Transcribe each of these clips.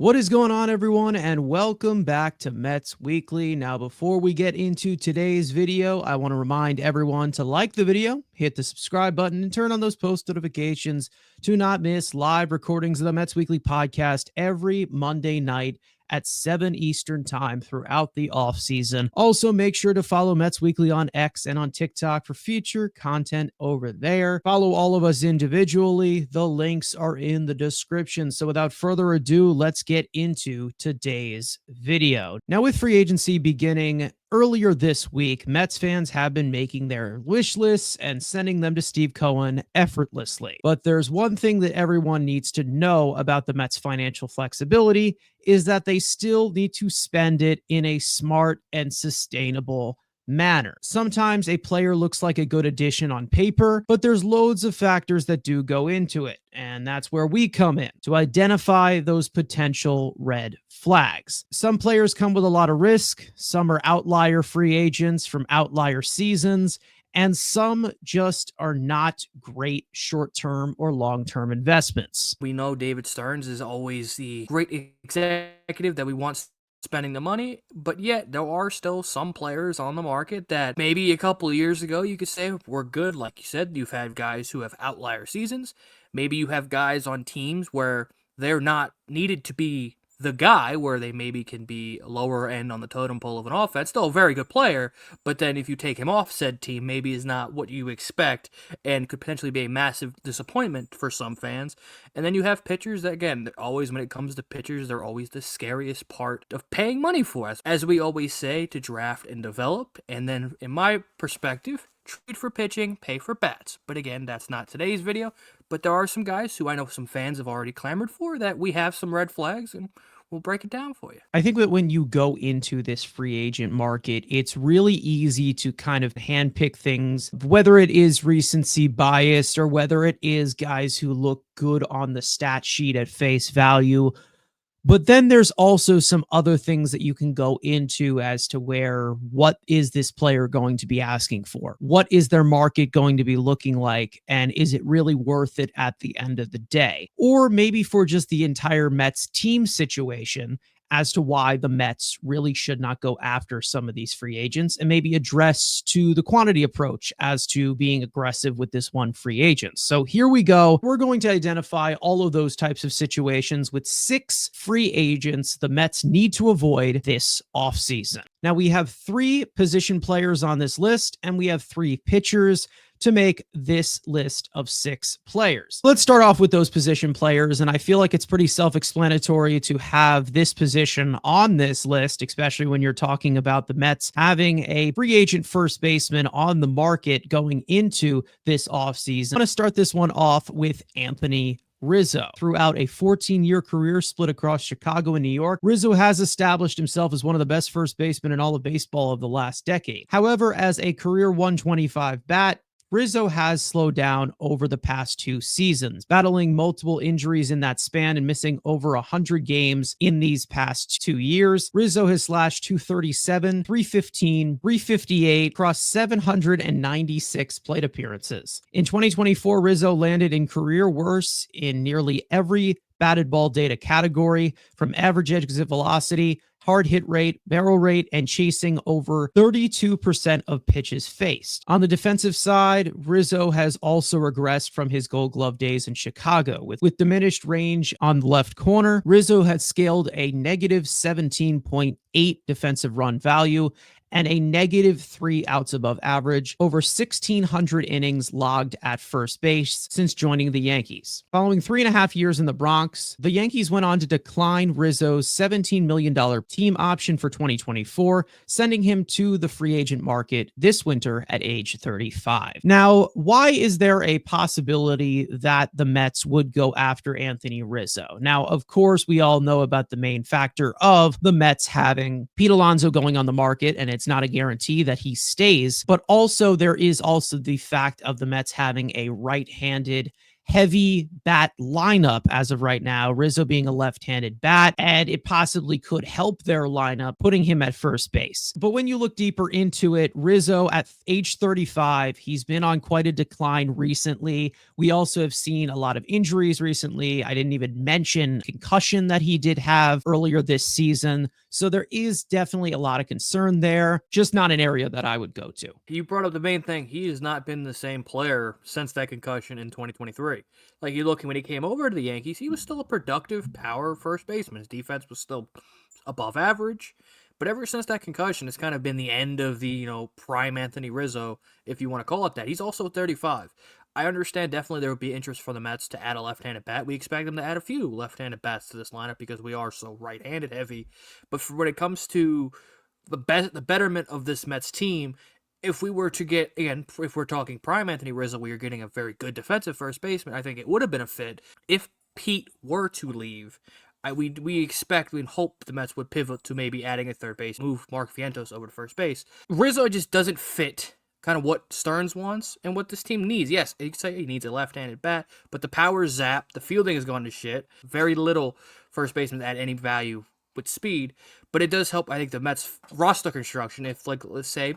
What is going on, everyone, and welcome back to Mets Weekly. Now, before we get into today's video, I want to remind everyone to like the video, hit the subscribe button, and turn on those post notifications to not miss live recordings of the Mets Weekly podcast every Monday night at 7 Eastern time throughout the offseason. Also, make sure to follow Mets Weekly on X and on TikTok for future content over there. Follow all of us individually. The links are in the description. So without further ado, let's get into today's video. Now, with free agency beginning earlier this week, Mets fans have been making their wish lists and sending them to Steve Cohen effortlessly. But there's one thing that everyone needs to know about the Mets' financial flexibility is that they still need to spend it in a smart and sustainable manner. Sometimes a player looks like a good addition on paper, but there's loads of factors that do go into it. And that's where we come in to identify those potential red flags. Some players come with a lot of risk. Some are outlier free agents from outlier seasons, and some just are not great short-term or long-term investments. We know David Stearns is always the great executive that we want spending the money, but yet there are still some players on the market that maybe a couple of years ago you could say were good. Like you said, you've had guys who have outlier seasons. Maybe you have guys on teams where they're not needed to be the guy, where they maybe can be lower end on the totem pole of an offense. Still a very good player, but then if you take him off said team, maybe is not what you expect and could potentially be a massive disappointment for some fans. And then you have pitchers that, again, always when it comes to pitchers, they're always the scariest part of paying money for us. As we always say, to draft and develop. And then in my perspective, trade for pitching, pay for bats. But again, that's not today's video. But there are some guys who I know some fans have already clamored for that we have some red flags, and we'll break it down for you. I think that when you go into this free agent market, it's really easy to kind of handpick things, whether it is recency bias or whether it is guys who look good on the stat sheet at face value. But then there's also some other things that you can go into as to where, what is this player going to be asking for? What is their market going to be looking like? And is it really worth it at the end of the day? Or maybe for just the entire Mets team situation, as to why the Mets really should not go after some of these free agents, and maybe address to the quantity approach as to being aggressive with this one free agent. So here we go. We're going to identify all of those types of situations with 6 free agents the Mets need to avoid this offseason. Now, we have 3 position players on this list, and we have 3 pitchers to make this list of 6 players. Let's start off with those position players, and I feel like it's pretty self-explanatory to have this position on this list, especially when you're talking about the Mets having a free agent first baseman on the market going into this offseason. I'm going to start this one off with Anthony Rizzo. Throughout a 14-year career split across Chicago and New York, Rizzo has established himself as one of the best first basemen in all of baseball of the last decade. However, as a career 125 bat, Rizzo has slowed down over the past 2 seasons, battling multiple injuries in that span and missing over 100 games in these past 2 years. Rizzo has slashed 237, 315, 358 across 796 plate appearances. In 2024, Rizzo landed in career worst in nearly every batted ball data category, from average exit velocity, hard hit rate, barrel rate, and chasing over 32% of pitches faced. On the defensive side, Rizzo has also regressed from his Gold Glove days in Chicago. With diminished range on the left corner, Rizzo has scaled a negative 17.8 defensive run value and a negative 3 outs above average, over 1,600 innings logged at first base since joining the Yankees. Following 3.5 years in the Bronx, the Yankees went on to decline Rizzo's $17 million team option for 2024, sending him to the free agent market this winter at age 35. Now, why is there a possibility that the Mets would go after Anthony Rizzo? Now, of course, we all know about the main factor of the Mets having Pete Alonso going on the market, and it's not a guarantee that he stays, but also there is also the fact of the Mets having a right-handed heavy bat lineup as of right now, Rizzo being a left-handed bat, and it possibly could help their lineup, putting him at first base. But when you look deeper into it, Rizzo at age 35, he's been on quite a decline recently. We also have seen a lot of injuries recently. I didn't even mention concussion that he did have earlier this season. So there is definitely a lot of concern there, just not an area that I would go to. You brought up the main thing. He has not been the same player since that concussion in 2023. Like, you look, when he came over to the Yankees, he was still a productive power first baseman. His defense was still above average. But ever since that concussion, it's kind of been the end of the, prime Anthony Rizzo, if you want to call it that. He's also 35. I understand definitely there would be interest for the Mets to add a left-handed bat. We expect them to add a few left-handed bats to this lineup because we are so right-handed heavy. But when it comes to the betterment of this Mets team, if we were to get, again, if we're talking prime Anthony Rizzo, we are getting a very good defensive first baseman. I think it would have been a fit. If Pete were to leave, we'd hope the Mets would pivot to maybe adding a third base, move Mark Vientos over to first base. Rizzo just doesn't fit kind of what Stearns wants and what this team needs. Yes, you say he needs a left-handed bat, but the power's zapped, the fielding has gone to shit. Very little first baseman add any value with speed, but it does help, I think, the Mets roster construction. If, like, let's say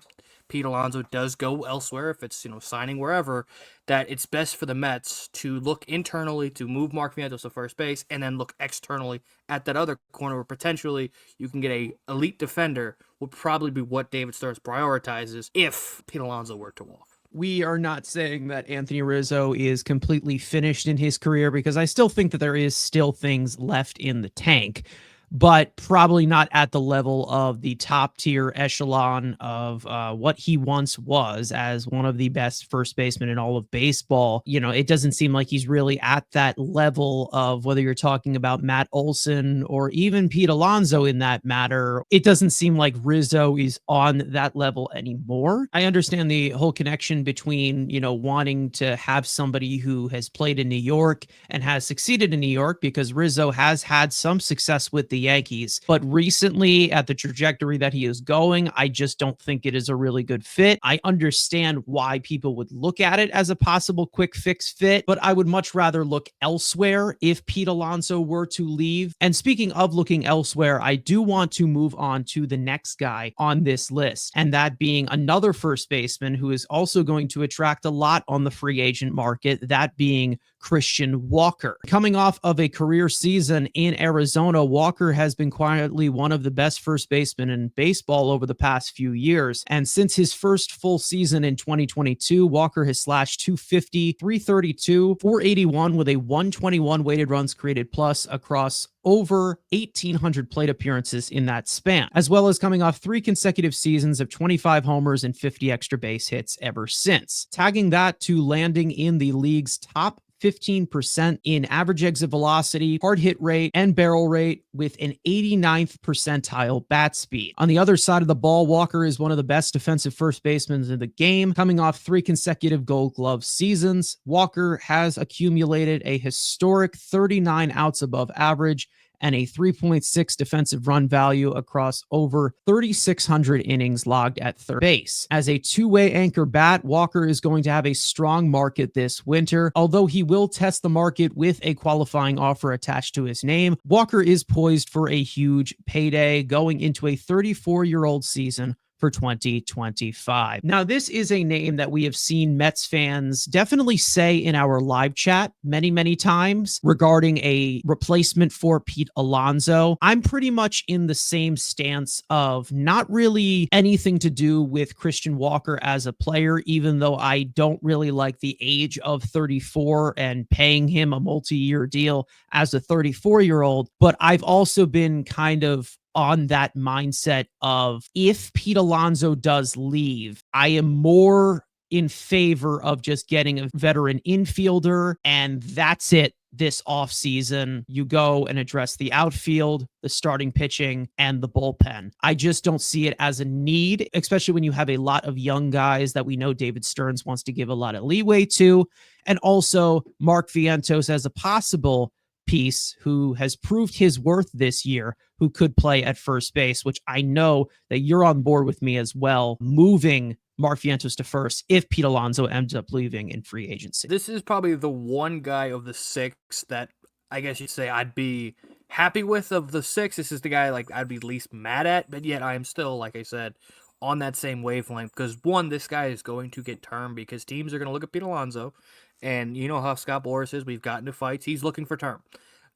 Pete Alonso does go elsewhere, if it's, signing wherever, that it's best for the Mets to look internally to move Mark Vientos to first base and then look externally at that other corner where potentially you can get a elite defender, would probably be what David Stearns prioritizes if Pete Alonso were to walk. We are not saying that Anthony Rizzo is completely finished in his career, because I still think that there is still things left in the tank, but probably not at the level of the top tier echelon of what he once was as one of the best first basemen in all of baseball. It doesn't seem like he's really at that level of, whether you're talking about Matt Olson or even Pete Alonso in that matter. It doesn't seem like Rizzo is on that level anymore. I understand the whole connection between, wanting to have somebody who has played in New York and has succeeded in New York, because Rizzo has had some success with the Yankees, but recently, at the trajectory that he is going, I just don't think it is a really good fit. I understand why people would look at it as a possible quick fix fit, but I would much rather look elsewhere if Pete Alonso were to leave. And speaking of looking elsewhere, I do want to move on to the next guy on this list, and that being another first baseman who is also going to attract a lot on the free agent market, that being Christian Walker. Coming off of a career season in Arizona, Walker has been quietly one of the best first basemen in baseball over the past few years. And since his first full season in 2022, Walker has slashed 250, 332, 481 with a 121 weighted runs created plus across over 1,800 plate appearances in that span, as well as coming off 3 consecutive seasons of 25 homers and 50 extra base hits ever since, tagging that to landing in the league's top 15% in average exit velocity, hard hit rate, and barrel rate, with an 89th percentile bat speed. On the other side of the ball, Walker is one of the best defensive first basemen in the game. Coming off 3 consecutive Gold Glove seasons, Walker has accumulated a historic 39 outs above average and a 3.6 defensive run value across over 3,600 innings logged at third base. As a two-way anchor bat, Walker is going to have a strong market this winter. Although he will test the market with a qualifying offer attached to his name, Walker is poised for a huge payday going into a 34-year-old season for 2025. Now, this is a name that we have seen Mets fans definitely say in our live chat many, many times regarding a replacement for Pete Alonso. I'm pretty much in the same stance of not really anything to do with Christian Walker as a player, even though I don't really like the age of 34 and paying him a multi-year deal as a 34-year-old. But I've also been kind of on that mindset of, if Pete Alonso does leave, I am more in favor of just getting a veteran infielder, and that's it. This offseason, you go and address the outfield, the starting pitching, and the bullpen. I just don't see it as a need, especially when you have a lot of young guys that we know David Stearns wants to give a lot of leeway to, and also Mark Vientos as a possible piece who has proved his worth this year, who could play at first base, which I know that you're on board with me as well, moving Mark Vientos to first if Pete Alonso ends up leaving in free agency. This is probably the one guy of the six that I guess you'd say I'd be happy with of the six. This is the guy like I'd be least mad at, but yet I am still, like I said, on that same wavelength because one, this guy is going to get term because teams are going to look at Pete Alonso, and you know how Scott Boras is. We've gotten to fights. He's looking for term.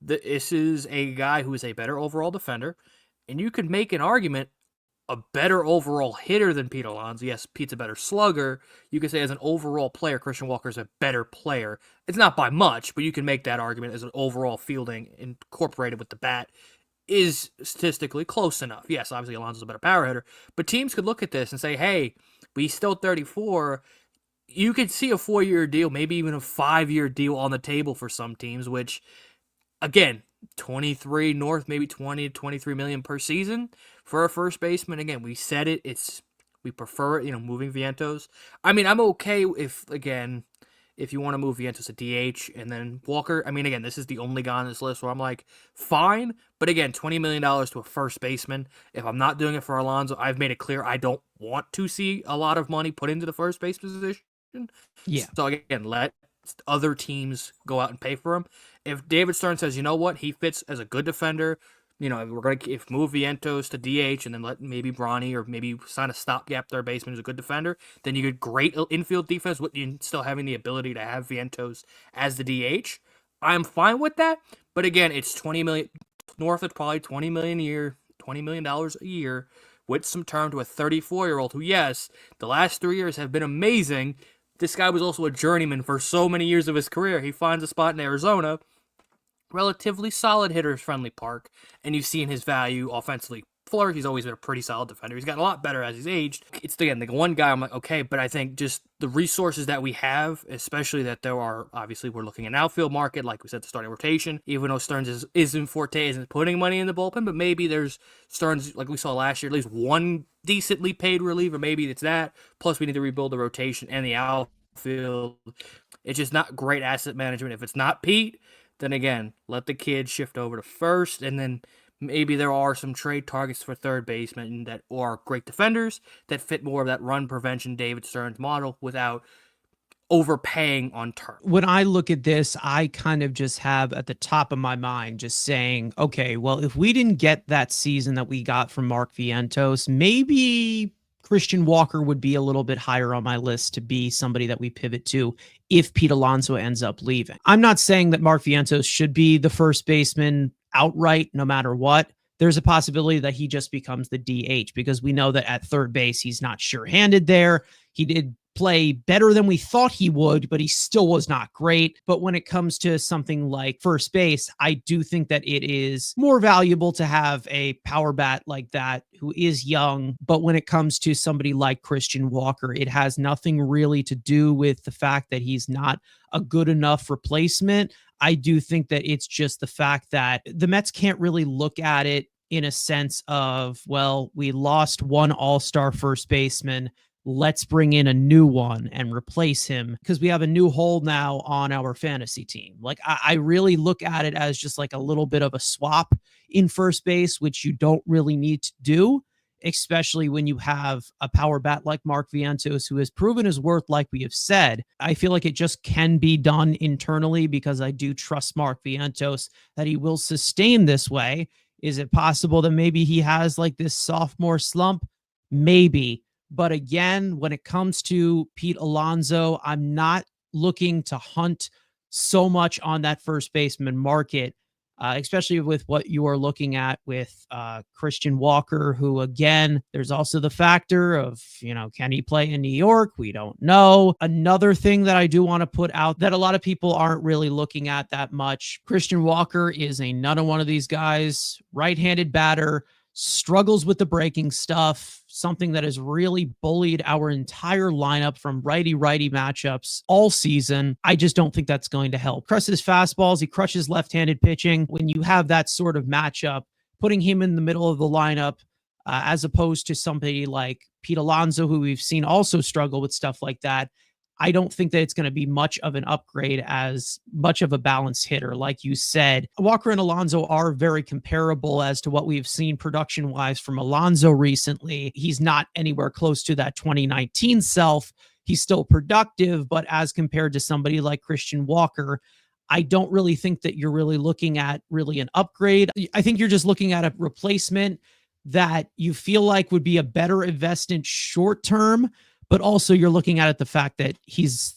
This is a guy who is a better overall defender, and you could make an argument a better overall hitter than Pete Alonso. Yes, Pete's a better slugger. You could say as an overall player, Christian Walker is a better player. It's not by much, but you can make that argument as an overall fielding incorporated with the bat is statistically close enough. Yes, obviously Alonso's a better power hitter, but teams could look at this and say, hey, but he's still 34. You could see a 4-year deal, maybe even a 5-year deal on the table for some teams, which, again, 23 north, maybe 20 to 23 million per season for a first baseman. Again, we said it. We prefer it, moving Vientos. I mean, I'm okay if you want to move Vientos to DH and then Walker. I mean, again, this is the only guy on this list where I'm like, fine. But again, $20 million to a first baseman. If I'm not doing it for Alonso, I've made it clear I don't want to see a lot of money put into the first base position. Yeah. So again, let other teams go out and pay for him. If David Stern says, you know what, he fits as a good defender, we're going to move Vientos to DH and then let maybe Bronny or maybe sign a stopgap third baseman who's a good defender, then you get great infield defense with you still having the ability to have Vientos as the DH. I'm fine with that, but again, it's $20 million north of probably $20 million a year with some term to a 34-year-old who, yes, the last 3 years have been amazing. This guy was also a journeyman for so many years of his career. He finds a spot in Arizona, relatively solid hitters-friendly park, and you've seen his value offensively flourish. He's always been a pretty solid defender. He's gotten a lot better as he's aged. It's, again, the one guy I'm like, okay, but I think just the resources that we have, especially that there are, obviously, we're looking at an outfield market, like we said, the starting rotation, even though Stearns isn't putting money in the bullpen, but maybe there's Stearns, like we saw last year, at least one decently paid reliever. Maybe it's that. Plus, we need to rebuild the rotation and the outfield. It's just not great asset management. If it's not Pete, then again, let the kid shift over to first, and then maybe there are some trade targets for third basemen that are great defenders that fit more of that run prevention David Stearns model without overpaying on term. When I look at this, I kind of just have at the top of my mind just saying, okay, well, if we didn't get that season that we got from Mark Vientos, maybe Christian Walker would be a little bit higher on my list to be somebody that we pivot to if Pete Alonso ends up leaving. I'm not saying that Mark Vientos should be the first baseman outright, no matter what. There's a possibility that he just becomes the DH because we know that at third base, he's not sure-handed there. He did play better than we thought he would, but he still was not great. But when it comes to something like first base, I do think that it is more valuable to have a power bat like that who is young. But when it comes to somebody like Christian Walker, it has nothing really to do with the fact that he's not a good enough replacement. I do think that it's just the fact that the Mets can't really look at it in a sense of, well, we lost one all-star first baseman. Let's bring in a new one and replace him because we have a new hole now on our fantasy team. Like, I really look at it as just like a little bit of a swap in first base, which you don't really need to do, especially when you have a power bat like Mark Vientos, who has proven his worth, like we have said. I feel like it just can be done internally because I do trust Mark Vientos that he will sustain this way. Is it possible that maybe he has like this sophomore slump? Maybe. But again, when it comes to Pete Alonso, I'm not looking to hunt so much on that first baseman market, especially with what you are looking at with Christian Walker, who, again, there's also the factor of, can he play in New York? We don't know. Another thing that I do want to put out that a lot of people aren't really looking at that much, Christian Walker is another one of these guys, right-handed batter, struggles with the breaking stuff, something that has really bullied our entire lineup from righty-righty matchups all season. I just don't think that's going to help. Crushes fastballs, he crushes left-handed pitching. When you have that sort of matchup, putting him in the middle of the lineup, as opposed to somebody like Pete Alonso, who we've seen also struggle with stuff like that, I don't think that it's going to be much of an upgrade as much of a balanced hitter. Like you said, Walker and Alonso are very comparable as to what we've seen production wise from Alonso recently. He's not anywhere close to that 2019 self. He's still productive, but as compared to somebody like Christian Walker, I don't really think that you're really looking at really an upgrade. I think you're just looking at a replacement that you feel like would be a better investment short term, but also you're looking at it the fact that he's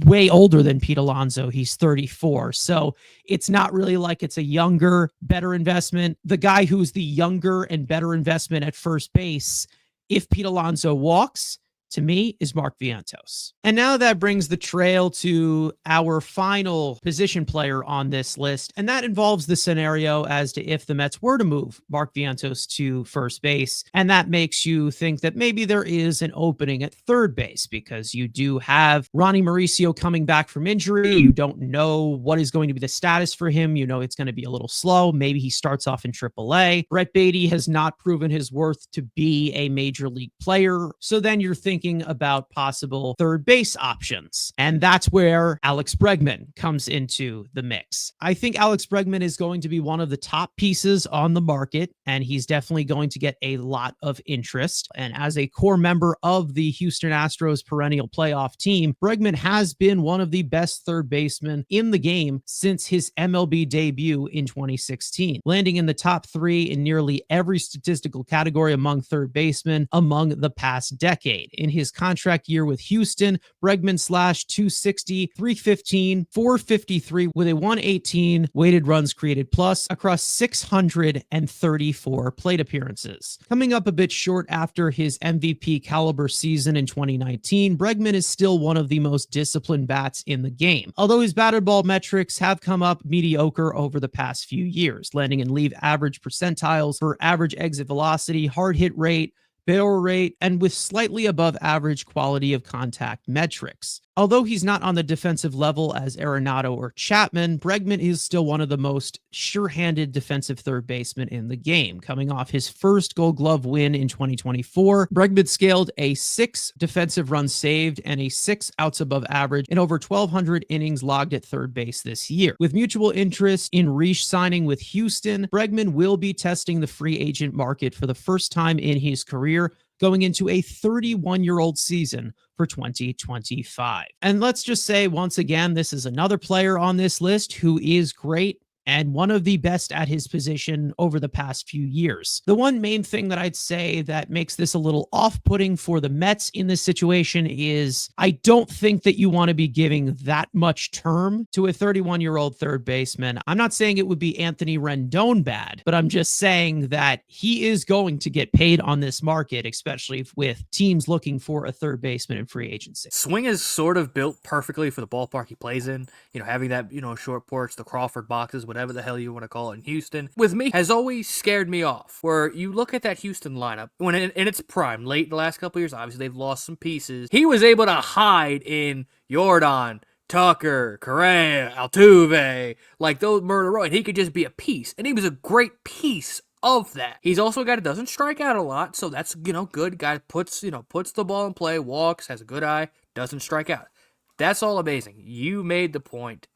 way older than Pete Alonso. He's 34. So it's not really like it's a younger, better investment. The guy who's the younger and better investment at first base, if Pete Alonso walks, to me, is Mark Vientos. And now that brings the trail to our final position player on this list, and that involves the scenario as to if the Mets were to move Mark Vientos to first base, and that makes you think that maybe there is an opening at third base because you do have Ronnie Mauricio coming back from injury. You don't know what is going to be the status for him. You know it's going to be a little slow. Maybe he starts off in AAA. Brett Beatty has not proven his worth to be a major league player, so then you're thinking about possible third base options. And that's where Alex Bregman comes into the mix. I think Alex Bregman is going to be one of the top pieces on the market, and he's definitely going to get a lot of interest. And as a core member of the Houston Astros perennial playoff team, Bregman has been one of the best third basemen in the game since his MLB debut in 2016, landing in the top 3 in nearly every statistical category among third basemen among the past decade. In his contract year with Houston, Bregman slashed 260, 315, 453 with a 118 weighted runs created plus across 634 plate appearances. Coming up a bit short after his MVP caliber season in 2019, Bregman is still one of the most disciplined bats in the game, although his batted ball metrics have come up mediocre over the past few years, landing in league average percentiles for average exit velocity, hard hit rate, barrel rate, and with slightly above average quality of contact metrics. Although he's not on the defensive level as Arenado or Chapman, Bregman is still one of the most sure-handed defensive third basemen in the game. Coming off his first Gold Glove win in 2024, Bregman scaled a 6 defensive runs saved and a 6 outs above average in over 1,200 innings logged at third base this year. With mutual interest in re-signing with Houston, Bregman will be testing the free agent market for the first time in his career, going into a 31-year-old season for 2025. And let's just say once again, this is another player on this list who is great and one of the best at his position over the past few years. The one main thing that I'd say that makes this a little off-putting for the Mets in this situation is I don't think that you want to be giving that much term to a 31-year-old third baseman. I'm not saying it would be Anthony Rendon bad, but I'm just saying that he is going to get paid on this market, especially with teams looking for a third baseman in free agency. Swing is sort of built perfectly for the ballpark he plays in. You know, having that, short porch, the Crawford boxes, whatever the hell you want to call it in Houston, with me, has always scared me off. Where you look at that Houston lineup, when in its prime, late the last couple of years, obviously they've lost some pieces. He was able to hide in Jordan, Tucker, Correa, Altuve, like those murder row, and he could just be a piece. And he was a great piece of that. He's also a guy that doesn't strike out a lot, so that's, good. Guy puts the ball in play, walks, has a good eye, doesn't strike out. That's all amazing. You made the point.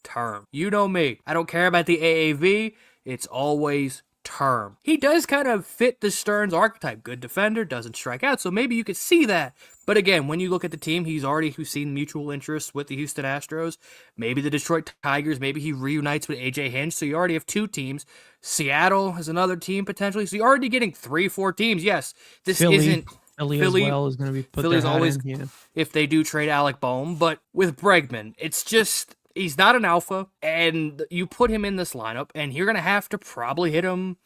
Term. You know me. I don't care about the AAV. It's always term. He does kind of fit the Stearns archetype. Good defender, doesn't strike out, so maybe you could see that. But again, when you look at the team, who's seen mutual interest with the Houston Astros, maybe the Detroit Tigers, maybe he reunites with AJ Hinch, so you already have 2 teams. Seattle is another team potentially, so you're already getting 3-4 teams. Yes, this isn't... Philly as well is going to be put Philly's their hat always, in, yeah. If they do trade Alec Boehm, but with Bregman, it's just... He's not an alpha, and you put him in this lineup, and you're going to have to probably hit him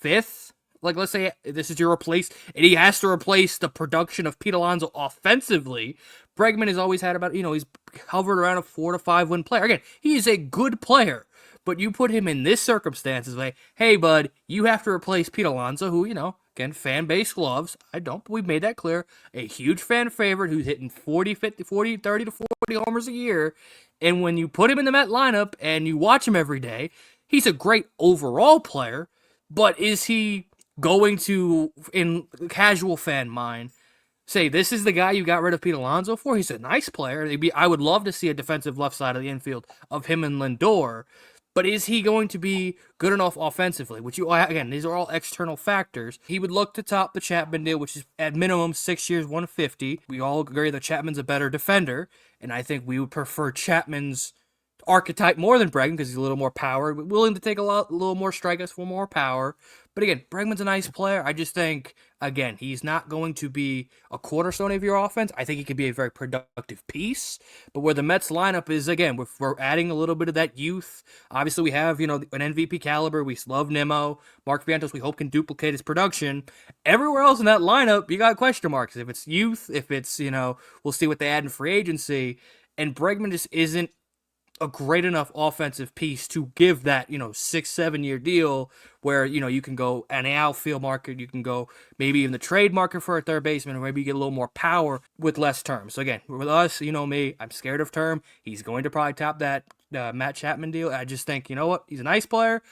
5th. Like, let's say this is your replace, and he has to replace the production of Pete Alonso offensively. Bregman has always had about, he's hovered around a 4 to 5 win player. Again, he is a good player, but you put him in this circumstances, like, hey, bud, you have to replace Pete Alonso, who, again, fan base loves. I don't, but we've made that clear. A huge fan favorite who's hitting 30 to 40 homers a year. And when you put him in the Met lineup and you watch him every day, he's a great overall player, but is he going to, in casual fan mind, say this is the guy you got rid of Pete Alonso for. He's a nice player. I would love to see a defensive left side of the infield of him and Lindor. But is he going to be good enough offensively? Which again, these are all external factors. He would look to top the Chapman deal, which is at minimum 6 years, 150. We all agree that Chapman's a better defender, and I think we would prefer Chapman's archetype more than Bregman because he's a little more power, willing to take a little more strikeouts for more power. But again, Bregman's a nice player. I just think, again, he's not going to be a cornerstone of your offense. I think he could be a very productive piece. But where the Mets lineup is, again, we're adding a little bit of that youth. Obviously, we have, an MVP caliber. We love Nimmo. Mark Vientos, we hope, can duplicate his production. Everywhere else in that lineup, you got question marks. If it's youth, if it's, we'll see what they add in free agency. And Bregman just isn't a great enough offensive piece to give that, 6-7 year deal where, you can go an outfield market, you can go maybe even the trade market for a third baseman, or maybe you get a little more power with less term. So again, with us, me, I'm scared of term. He's going to probably top that Matt Chapman deal. I just think, you know what? He's a nice player.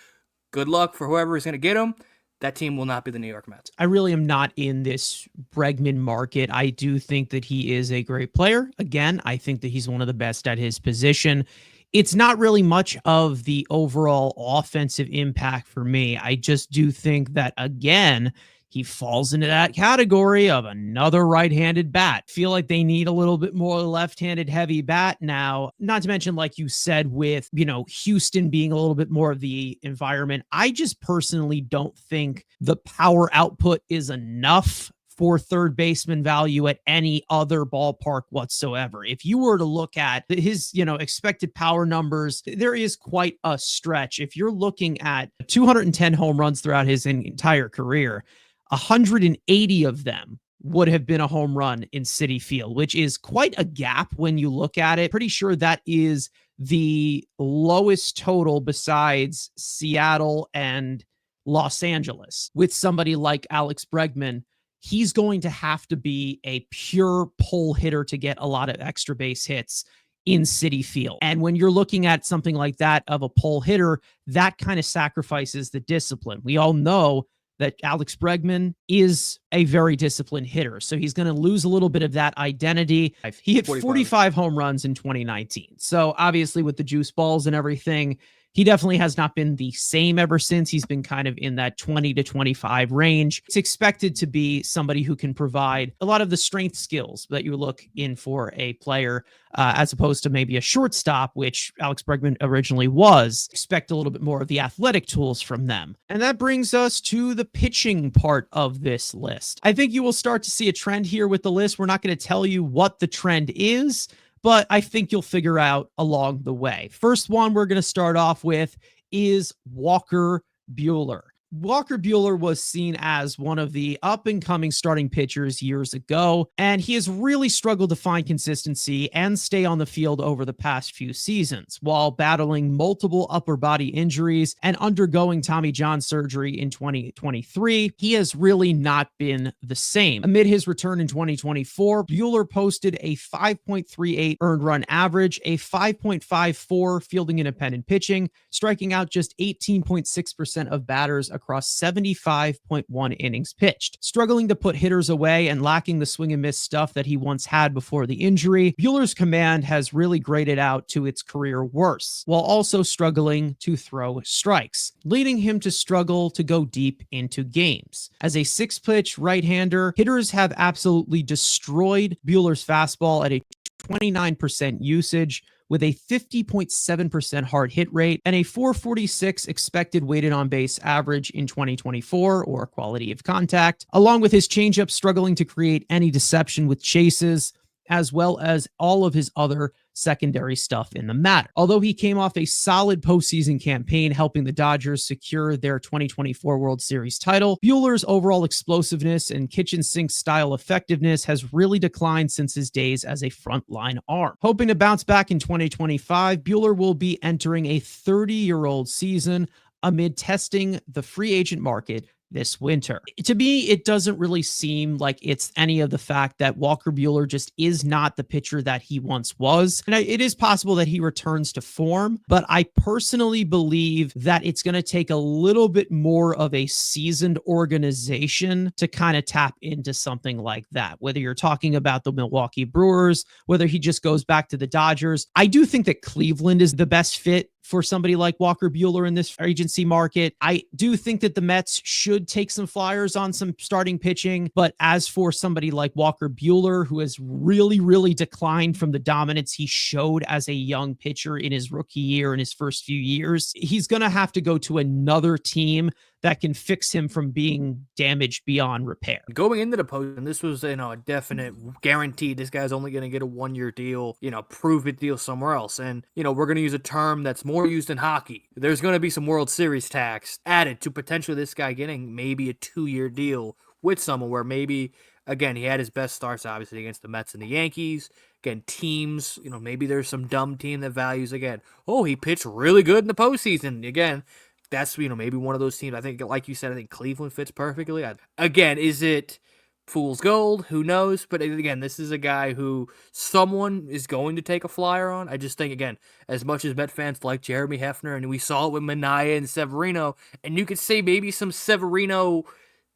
Good luck for whoever is going to get him. That team will not be the New York Mets. I really am not in this Bregman market. I do think that he is a great player. Again, I think that he's one of the best at his position. It's not really much of the overall offensive impact for me. I just do think that, again, he falls into that category of another right-handed bat. Feel like they need a little bit more left-handed heavy bat now. Not to mention, like you said, with, Houston being a little bit more of the environment. I just personally don't think the power output is enough for third baseman value at any other ballpark whatsoever. If you were to look at his, expected power numbers, there is quite a stretch. If you're looking at 210 home runs throughout his entire career, 180 of them would have been a home run in Citi Field, which is quite a gap when you look at it. Pretty sure that is the lowest total besides Seattle and Los Angeles. With somebody like Alex Bregman, he's going to have to be a pure pull hitter to get a lot of extra base hits in Citi Field. And when you're looking at something like that of a pull hitter, that kind of sacrifices the discipline. We all know that Alex Bregman is a very disciplined hitter. So he's going to lose a little bit of that identity. He hit 45 home runs in 2019. So obviously with the juice balls and everything, he definitely has not been the same ever since. He's been kind of in that 20 to 25 range. It's expected to be somebody who can provide a lot of the strength skills that you look in for a player, as opposed to maybe a shortstop, which Alex Bregman originally was. Expect a little bit more of the athletic tools from them. And that brings us to the pitching part of this list. I think you will start to see a trend here with the list. We're not going to tell you what the trend is, but I think you'll figure out along the way. First one we're going to start off with is Walker Buehler. Walker Buehler was seen as one of the up-and-coming starting pitchers years ago, and he has really struggled to find consistency and stay on the field over the past few seasons, while battling multiple upper body injuries and undergoing Tommy John surgery in 2023. He has really not been the same. Amid his return in 2024, Buehler posted a 5.38 earned run average, a 5.54 fielding independent pitching, striking out just 18.6% of batters across 75.1 innings pitched. Struggling to put hitters away and lacking the swing and miss stuff that he once had before the injury, Buehler's command has really graded out to its career worst, while also struggling to throw strikes, leading him to struggle to go deep into games. As a six-pitch right-hander, hitters have absolutely destroyed Buehler's fastball at a 29% usage, with a 50.7% hard hit rate and a 446 expected weighted on base average in 2024, or quality of contact, along with his changeup struggling to create any deception with chases, as well as all of his other secondary stuff in the matter. Although he came off a solid postseason campaign helping the Dodgers secure their 2024 World Series title, Buehler's overall explosiveness and kitchen sink style effectiveness has really declined since his days as a frontline arm. Hoping to bounce back in 2025, Buehler will be entering a 30-year-old season amid testing the free agent market this winter. To me, it doesn't really seem like it's any of the fact that Walker Buehler just is not the pitcher that he once was. And it is possible that he returns to form, but I personally believe that it's going to take a little bit more of a seasoned organization to kind of tap into something like that. Whether you're talking about the Milwaukee Brewers, whether he just goes back to the Dodgers. I do think that Cleveland is the best fit for somebody like Walker Buehler in this agency market. I do think that the Mets should take some flyers on some starting pitching. But as for somebody like Walker Buehler, who has really, really declined from the dominance he showed as a young pitcher in his rookie year, in his first few years, he's going to have to go to another team that can fix him from being damaged beyond repair. Going into the post, and this was, a definite guaranteed, this guy's only going to get a 1-year deal, prove it deal somewhere else. And, we're going to use a term that's more used in hockey. There's going to be some World Series tax added to potentially this guy getting maybe a 2-year deal with someone where maybe, again, he had his best starts, obviously, against the Mets and the Yankees. Again, teams, maybe there's some dumb team that values, again, oh, he pitched really good in the postseason. Again, that's, maybe one of those teams. I think, like you said, I think Cleveland fits perfectly. Again, is it fool's gold? Who knows? But again, this is a guy who someone is going to take a flyer on. I just think, again, as much as Met fans like Jeremy Hefner, and we saw it with Minaya and Severino, and you could say maybe some Severino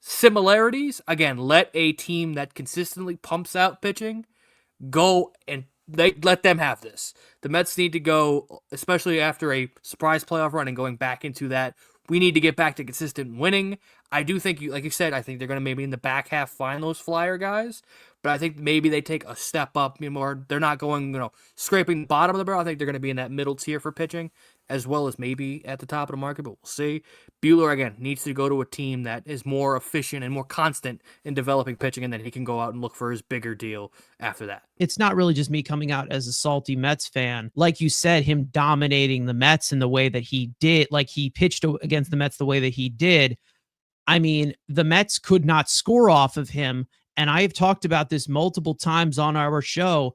similarities. Again, let a team that consistently pumps out pitching go and let them have this. The Mets need to go, especially after a surprise playoff run and going back into that. We need to get back to consistent winning. I do think, like you said, I think they're going to maybe in the back half find those flyer guys. But I think maybe they take a step up more. They're not going, scraping the bottom of the barrel. I think they're going to be in that middle tier for pitching, as well as maybe at the top of the market, but we'll see. Buehler, again, needs to go to a team that is more efficient and more constant in developing pitching, and then he can go out and look for his bigger deal after that. It's not really just me coming out as a salty Mets fan. Like you said, him dominating the Mets in the way that he did, like he pitched against the Mets the way that he did. I mean, the Mets could not score off of him. And I've talked about this multiple times on our show.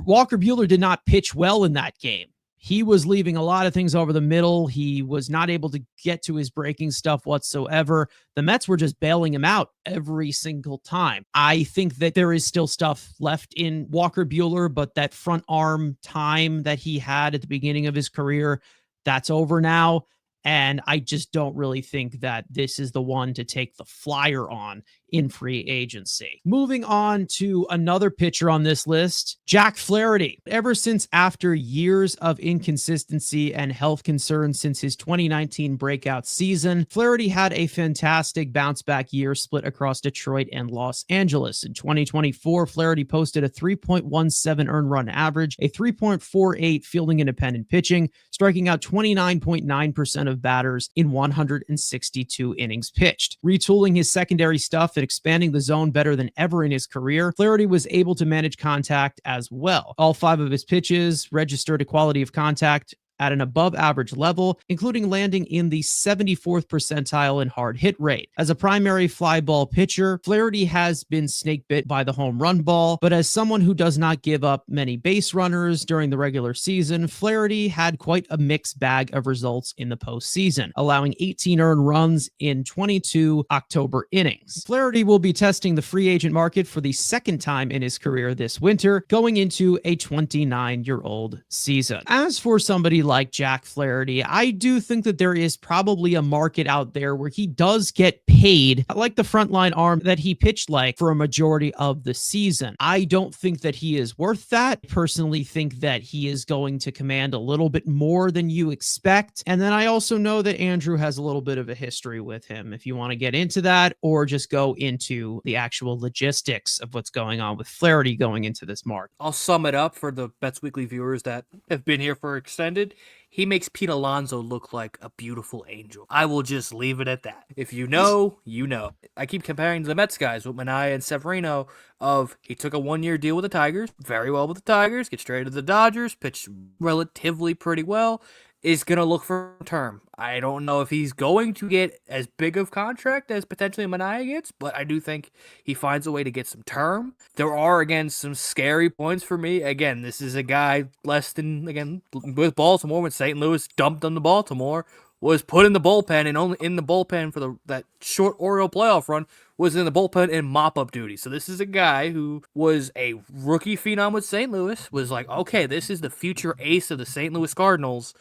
Walker Buehler did not pitch well in that game. He was leaving a lot of things over the middle. He was not able to get to his breaking stuff whatsoever. The Mets were just bailing him out every single time. I think that there is still stuff left in Walker Buehler, but that front arm time that he had at the beginning of his career, that's over now. And I just don't really think that this is the one to take the flyer on in free agency. Moving on to another pitcher on this list, Jack Flaherty. Ever since after years of inconsistency and health concerns since his 2019 breakout season, Flaherty had a fantastic bounce back year split across Detroit and Los Angeles. In 2024, Flaherty posted a 3.17 earned run average, a 3.48 fielding independent pitching, striking out 29.9% of batters in 162 innings pitched. Retooling his secondary stuff and expanding the zone better than ever in his career, Flaherty was able to manage contact as well. All 5 of his pitches registered a quality of contact at an above average level, including landing in the 74th percentile in hard hit rate. As a primary fly ball pitcher, Flaherty has been snake bit by the home run ball, but as someone who does not give up many base runners during the regular season, Flaherty had quite a mixed bag of results in the postseason, allowing 18 earned runs in 22 October innings. Flaherty will be testing the free agent market for the second time in his career this winter, going into a 29-year-old season. As for somebody like Jack Flaherty, I do think that there is probably a market out there where he does get paid like the frontline arm that he pitched like for a majority of the season. I don't think that he is worth that. I personally think that he is going to command a little bit more than you expect. And then I also know that Andrew has a little bit of a history with him. If you want to get into that or just go into the actual logistics of what's going on with Flaherty going into this market. I'll sum it up for the Bets Weekly viewers that have been here for extended. He makes Pete Alonso look like a beautiful angel. I will just leave it at that. If you know, you know. I keep comparing to the Mets guys with Minaya and Severino of he took a 1-year deal with the Tigers, very well with the Tigers, gets traded to the Dodgers, pitched relatively pretty well, is going to look for a term. I don't know if he's going to get as big of contract as potentially Minaya gets, but I do think he finds a way to get some term. There are, again, some scary points for me. Again, this is a guy less than, again, with Baltimore, when St. Louis dumped on the Baltimore, was put in the bullpen, and only in the bullpen for that short Oriole playoff run was in the bullpen in mop-up duty. So this is a guy who was a rookie phenom with St. Louis, was like, okay, this is the future ace of the St. Louis Cardinals,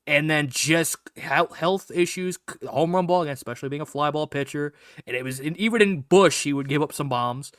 and then just health issues, home run ball, especially being a fly ball pitcher, and it was even in Bush, he would give up some bombs.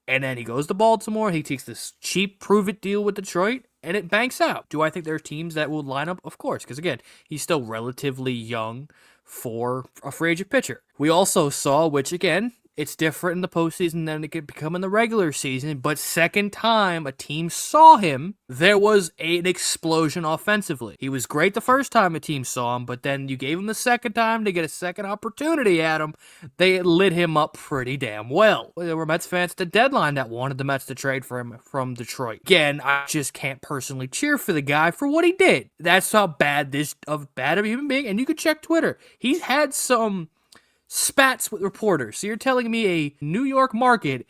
And then he goes to Baltimore. He takes this cheap prove-it deal with Detroit, and it banks out. Do I think there are teams that will line up? Of course, because again, he's still relatively young for a free agent pitcher. We also saw, which again, it's different in the postseason than it could become in the regular season, but second time a team saw him, there was an explosion offensively. He was great the first time a team saw him, but then you gave him the second time to get a second opportunity at him. They lit him up pretty damn well. There were Mets fans at the deadline that wanted the Mets to trade for him from Detroit. Again, I just can't personally cheer for the guy for what he did. That's how bad of a human being, and you could check Twitter. He's had some spats with reporters. So you're telling me a New York market,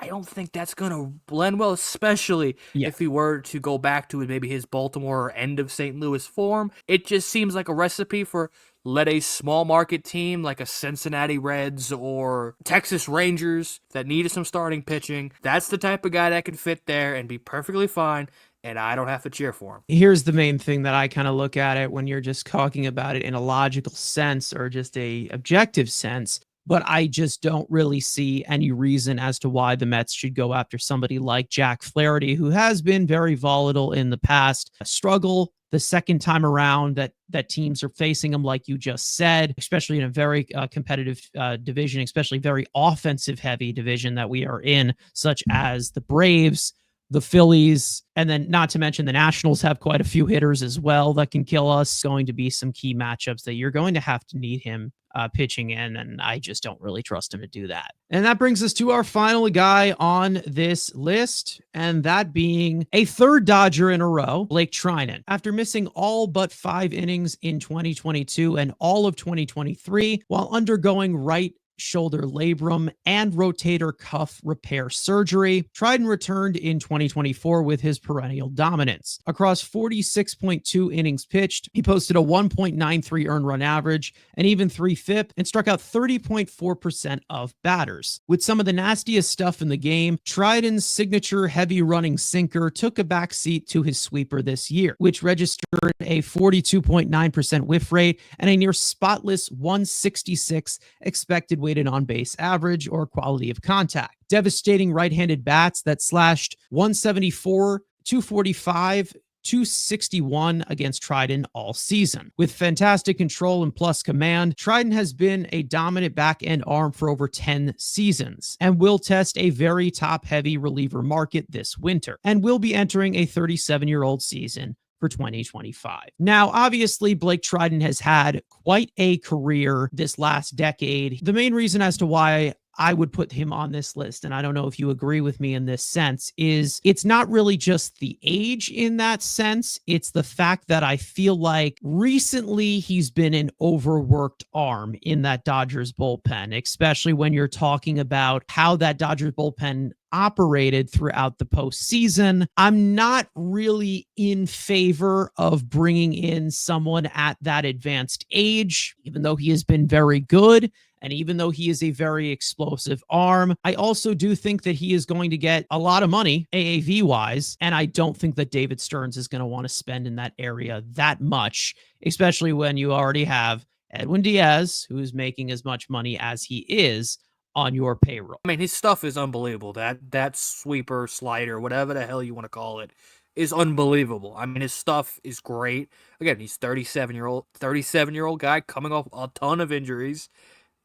I don't think that's going to blend well, especially if he were to go back to maybe his Baltimore or end of St. Louis form. It just seems like a recipe for let a small market team like a Cincinnati Reds or Texas Rangers that needed some starting pitching. That's the type of guy that can fit there and be perfectly fine, and I don't have to cheer for him. Here's the main thing that I kind of look at it when you're just talking about it in a logical sense or just a objective sense, but I just don't really see any reason as to why the Mets should go after somebody like Jack Flaherty, who has been very volatile in the past. A struggle the second time around that teams are facing him, like you just said, especially in a very competitive division, especially very offensive heavy division that we are in, such as the Braves, the Phillies, and then not to mention the Nationals have quite a few hitters as well that can kill us. Going to be some key matchups that you're going to have to need him pitching in, and I just don't really trust him to do that. And that brings us to our final guy on this list, and that being a third Dodger in a row, Blake Treinen. After missing all but 5 innings in 2022 and all of 2023 while undergoing right shoulder labrum and rotator cuff repair surgery, Treinen returned in 2024 with his perennial dominance. Across 46.2 innings pitched, he posted a 1.93 earned run average, and even 3 FIP, and struck out 30.4% of batters. With some of the nastiest stuff in the game, Treinen's signature heavy running sinker took a backseat to his sweeper this year, which registered a 42.9% whiff rate and a near spotless 166 expected weighted on base average or quality of contact. Devastating right-handed bats that slashed 174, 245, 261 against Treinen all season. With fantastic control and plus command, Treinen has been a dominant back-end arm for over 10 seasons and will test a very top-heavy reliever market this winter and will be entering a 37-year-old season for 2025. Now, obviously, Blake Treinen has had quite a career this last decade. The main reason as to why I would put him on this list, and I don't know if you agree with me in this sense, is it's not really just the age in that sense. It's the fact that I feel like recently he's been an overworked arm in that Dodgers bullpen, especially when you're talking about how that Dodgers bullpen operated throughout the postseason. I'm not really in favor of bringing in someone at that advanced age, even though he has been very good. And even though he is a very explosive arm, I also do think that he is going to get a lot of money AAV wise. And I don't think that David Stearns is going to want to spend in that area that much, especially when you already have Edwin Diaz, who is making as much money as he is on your payroll. I mean, his stuff is unbelievable. That sweeper, slider, whatever the hell you want to call it, is unbelievable. I mean, his stuff is great. Again, he's 37-year-old guy coming off a ton of injuries.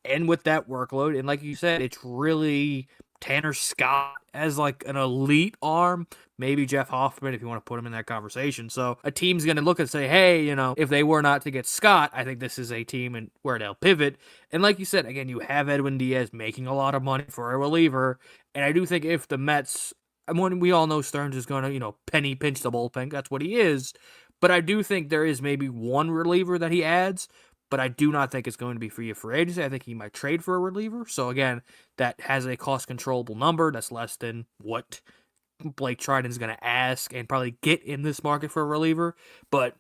And with that workload, and like you said, it's really Tanner Scott as like an elite arm. Maybe Jeff Hoffman if you want to put him in that conversation. So a team's going to look and say, hey, if they were not to get Scott, I think this is a team and where they'll pivot. And like you said, again, you have Edwin Diaz making a lot of money for a reliever. And I do think if the Mets, I mean, we all know Stearns is going to, penny pinch the bullpen. That's what he is. But I do think there is maybe one reliever that he adds. But I do not think it's going to be for agency. I think he might trade for a reliever. So again, that has a cost controllable number. That's less than what Blake Treinen is going to ask and probably get in this market for a reliever. But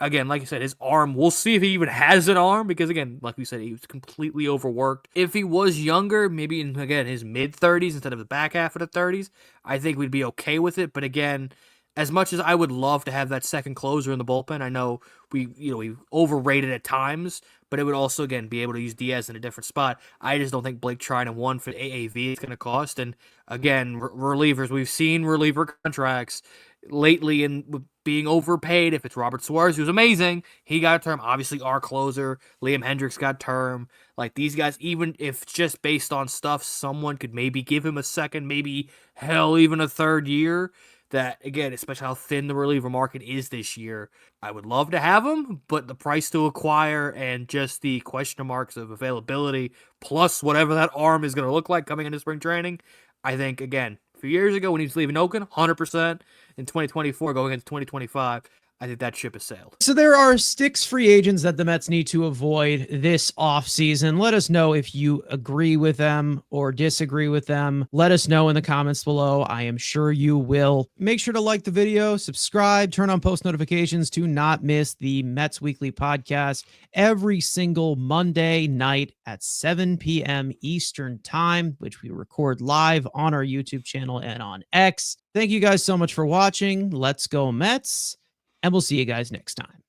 Again, like you said, his arm, we'll see if he even has an arm because, again, like we said, he was completely overworked. If he was younger, maybe in, again, his mid-30s instead of the back half of the 30s, I think we'd be okay with it. But again, as much as I would love to have that second closer in the bullpen, I know we overrated at times, but it would also, again, be able to use Diaz in a different spot. I just don't think Blake Trinan one for AAV is going to cost. And again, relievers, we've seen reliever contracts lately in being overpaid. If it's Robert Suarez, who's amazing, he got a term. Obviously, our closer, Liam Hendricks, got term. Like these guys, even if just based on stuff, someone could maybe give him a second, maybe hell, even a third year. That, again, especially how thin the reliever market is this year, I would love to have him, but the price to acquire and just the question marks of availability, plus whatever that arm is going to look like coming into spring training, I think, again, a few years ago when he was leaving Oakland, 100%. In 2024, going into 2025, I think that ship has sailed. So there are 6 free agents that the Mets need to avoid this offseason. Let us know if you agree with them or disagree with them. Let us know in the comments below. I am sure you will. Make sure to like the video, subscribe, turn on post notifications to not miss the Mets Weekly podcast every single Monday night at 7 p.m. Eastern Time, which we record live on our YouTube channel and on X. Thank you guys so much for watching. Let's go Mets. And we'll see you guys next time.